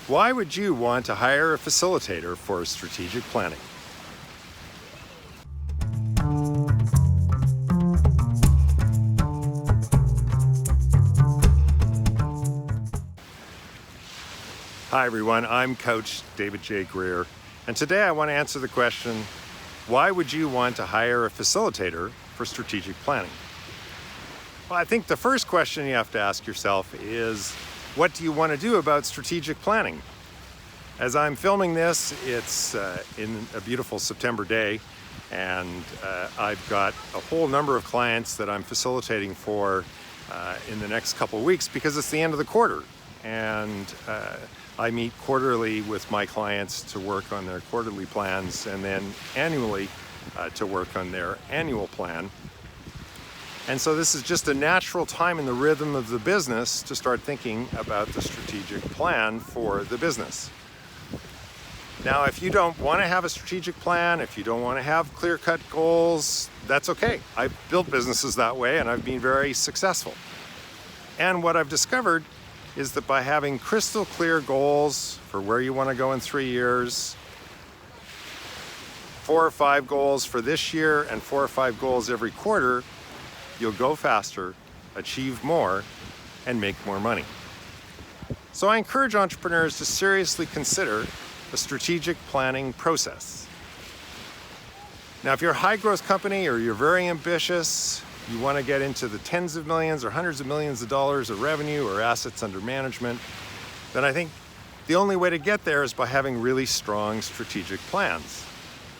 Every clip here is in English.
Why would you want to hire a facilitator for strategic planning? Hi everyone, I'm Coach David J. Greer, and today I want to answer the question, why would you want to hire a facilitator for strategic planning? Well, I think the first question you have to ask yourself is, what do you want to do about strategic planning? As I'm filming this, it's in a beautiful September day, and I've got a whole number of clients that I'm facilitating for in the next couple of weeks because it's the end of the quarter. And I meet quarterly with my clients to work on their quarterly plans, and then annually to work on their annual plan. And so this is just a natural time in the rhythm of the business to start thinking about the strategic plan for the business. Now, if you don't want to have a strategic plan, if you don't want to have clear-cut goals, that's okay. I've built businesses that way and I've been very successful. And what I've discovered is that by having crystal clear goals for where you want to go in 3 years, 4 or 5 goals for this year and 4 or 5 goals every quarter, you'll go faster, achieve more, and make more money. So I encourage entrepreneurs to seriously consider a strategic planning process. Now, if you're a high growth company or you're very ambitious, you want to get into the tens of millions or hundreds of millions of dollars of revenue or assets under management, then I think the only way to get there is by having really strong strategic plans.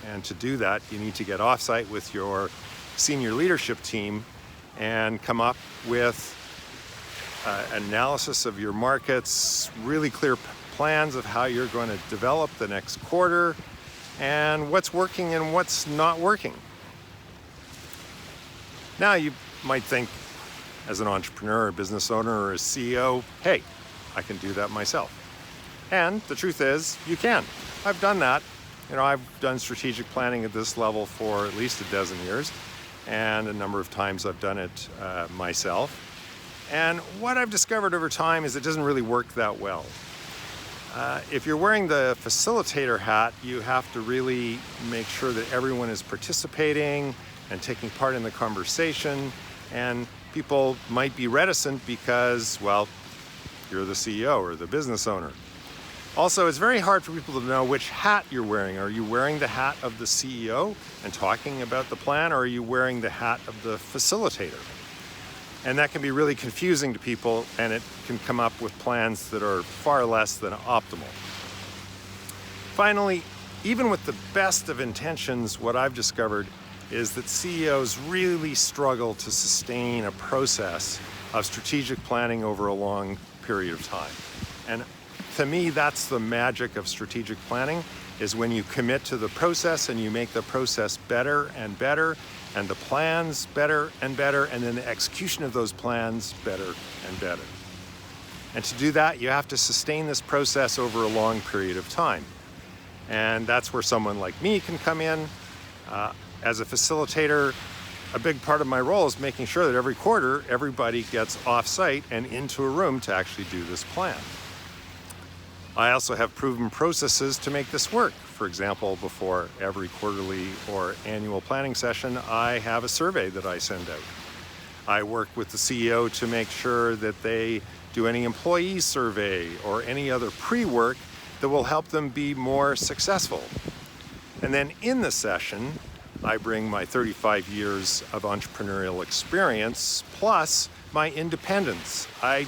And to do that, you need to get offsite with your senior leadership team and come up with analysis of your markets, really clear plans of how you're going to develop the next quarter and what's working and what's not working. Now you might think, as an entrepreneur, a business owner, or a CEO, hey, I can do that myself. And the truth is, you can. I've done that. I've done strategic planning at this level for at least a dozen years, and a number of times I've done it myself. And what I've discovered over time is it doesn't really work that well. If you're wearing the facilitator hat, you have to really make sure that everyone is participating and taking part in the conversation, and people might be reticent because, well, you're the CEO or the business owner. Also, it's very hard for people to know which hat you're wearing. Are you wearing the hat of the CEO and talking about the plan, or are you wearing the hat of the facilitator? And that can be really confusing to people, and it can come up with plans that are far less than optimal. Finally, even with the best of intentions, what I've discovered is that CEOs really struggle to sustain a process of strategic planning over a long period of time. And to me, that's the magic of strategic planning, is when you commit to the process and you make the process better and better, and the plans better and better, and then the execution of those plans better and better. And to do that, you have to sustain this process over a long period of time. And that's where someone like me can come in. As a facilitator, a big part of my role is making sure that every quarter, everybody gets off-site and into a room to actually do this plan. I also have proven processes to make this work. For example, before every quarterly or annual planning session, I have a survey that I send out. I work with the CEO to make sure that they do any employee survey or any other pre-work that will help them be more successful. And then in the session, I bring my 35 years of entrepreneurial experience plus my independence. I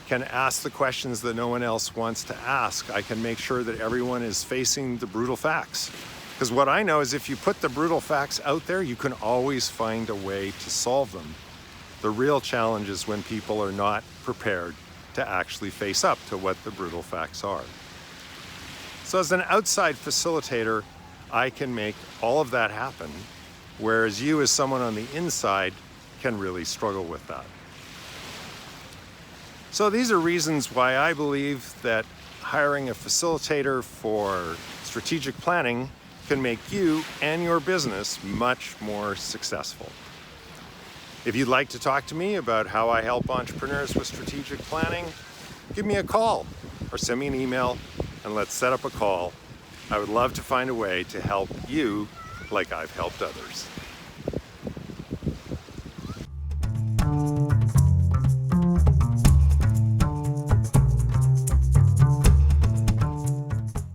can ask the questions that no one else wants to ask. I can make sure that everyone is facing the brutal facts. Because what I know is if you put the brutal facts out there, you can always find a way to solve them. The real challenge is when people are not prepared to actually face up to what the brutal facts are. So as an outside facilitator, I can make all of that happen, whereas you as someone on the inside can really struggle with that. So these are reasons why I believe that hiring a facilitator for strategic planning can make you and your business much more successful. If you'd like to talk to me about how I help entrepreneurs with strategic planning, give me a call or send me an email and let's set up a call. I would love to find a way to help you like I've helped others.